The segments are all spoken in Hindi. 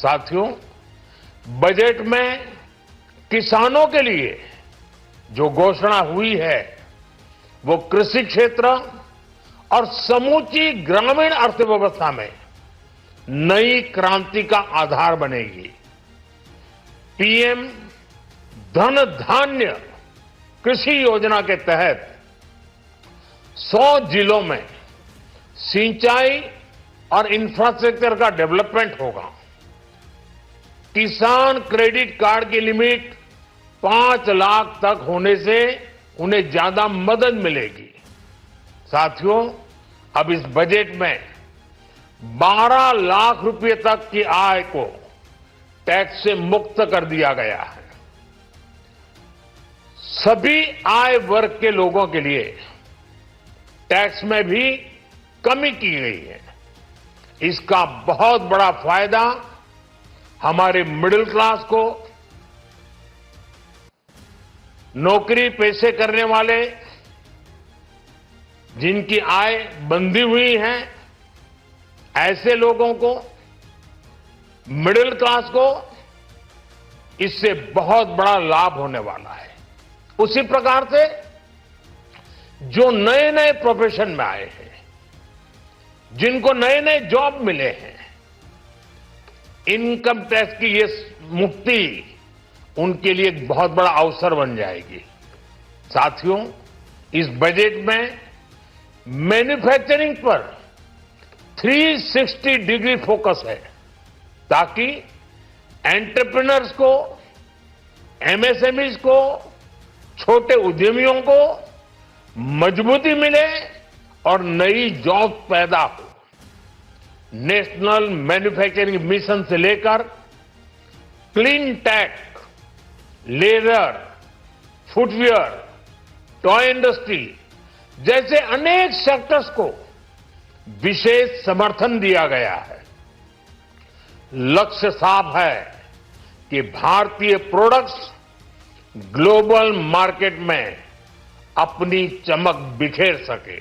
साथियों, बजट में किसानों के लिए जो घोषणा हुई है वो कृषि क्षेत्र और समूची ग्रामीण अर्थव्यवस्था में नई क्रांति का आधार बनेगी। पीएम धन धान्य कृषि योजना के तहत 100 जिलों में सिंचाई और इंफ्रास्ट्रक्चर का डेवलपमेंट होगा। किसान क्रेडिट कार्ड की लिमिट 5 लाख तक होने से उन्हें ज्यादा मदद मिलेगी। साथियों, अब इस बजट में 12 लाख रुपए तक की आय को टैक्स से मुक्त कर दिया गया है। सभी आय वर्ग के लोगों के लिए टैक्स में भी कमी की गई है। इसका बहुत बड़ा फायदा हमारे मिडिल क्लास को, नौकरी पेशे करने वाले जिनकी आय बंधी हुई है, ऐसे लोगों को, मिडिल क्लास को इससे बहुत बड़ा लाभ होने वाला है। उसी प्रकार से जो नए नए प्रोफेशन में आए हैं, जिनको नए नए जॉब मिले हैं, इनकम टैक्स की ये मुक्ति उनके लिए एक बहुत बड़ा अवसर बन जाएगी। साथियों, इस बजट में मैन्युफैक्चरिंग पर 360 डिग्री फोकस है ताकि एंटरप्रेन्योर्स को, एमएसएमईज को, छोटे उद्यमियों को मजबूती मिले और नई जॉब पैदा हो। नेशनल मैन्युफैक्चरिंग मिशन से लेकर clean tech, leather, footwear, toy industry जैसे अनेक सेक्टर्स को विशेष समर्थन दिया गया है। लक्ष्य साफ है कि भारतीय प्रोडक्ट्स ग्लोबल मार्केट में अपनी चमक बिखेर सके।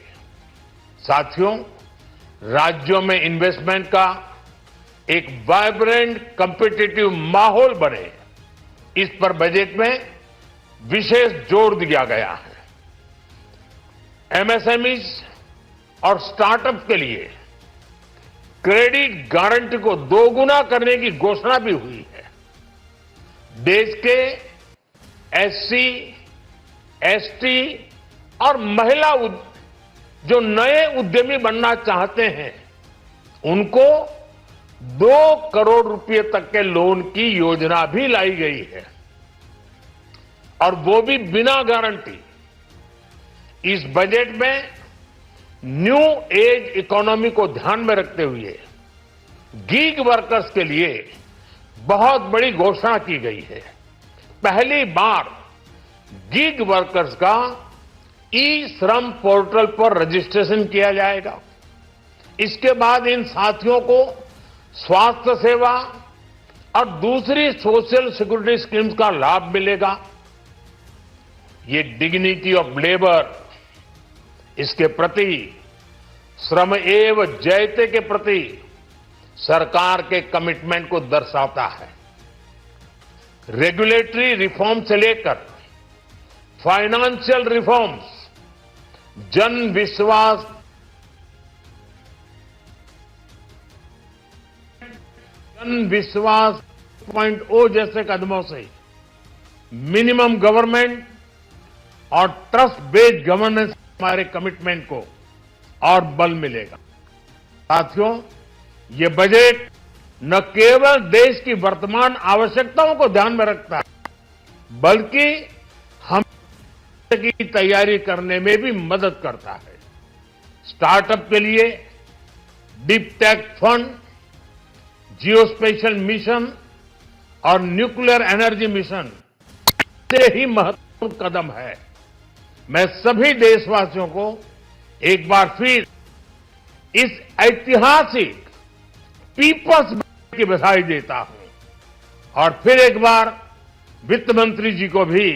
साथियों, राज्यों में इन्वेस्टमेंट का एक वाइब्रेंट कॉम्पिटिटिव माहौल बने, इस पर बजट में विशेष जोर दिया गया है। एमएसएमईज और स्टार्टअप के लिए क्रेडिट गारंटी को दोगुना करने की घोषणा भी हुई है। देश के एससी, एसटी और महिला जो नए उद्यमी बनना चाहते हैं, उनको 2 करोड़ रुपए तक के लोन की योजना भी लाई गई है, और वो भी बिना गारंटी। इस बजट में न्यू एज इकोनॉमी को ध्यान में रखते हुए गीग वर्कर्स के लिए बहुत बड़ी घोषणा की गई है। पहली बार गीग वर्कर्स का ई श्रम पोर्टल पर रजिस्ट्रेशन किया जाएगा। इसके बाद इन साथियों को स्वास्थ्य सेवा और दूसरी सोशल सिक्योरिटी स्कीम्स का लाभ मिलेगा। ये डिग्निटी ऑफ लेबर, इसके प्रति, श्रम एव जयते के प्रति सरकार के कमिटमेंट को दर्शाता है। रेगुलेटरी रिफॉर्म से लेकर फाइनेंशियल रिफॉर्म्स, जन विश्वास 2.0 जैसे कदमों से मिनिमम गवर्नमेंट और ट्रस्ट बेस्ड गवर्नेंस हमारे कमिटमेंट को और बल मिलेगा। साथियों, ये बजट न केवल देश की वर्तमान आवश्यकताओं को ध्यान में रखता है, बल्कि हम की तैयारी करने में भी मदद करता है। स्टार्टअप के लिए deep tech fund, geospatial mission और न्यूक्लियर एनर्जी मिशन से ही महत्वपूर्ण कदम है। मैं सभी देशवासियों को एक बार फिर इस ऐतिहासिक पीपल्स बजट की बधाई देता हूं, और फिर एक बार वित्त मंत्री जी को भी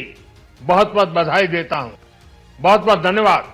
बहुत बहुत बधाई देता हूं। बहुत बहुत धन्यवाद।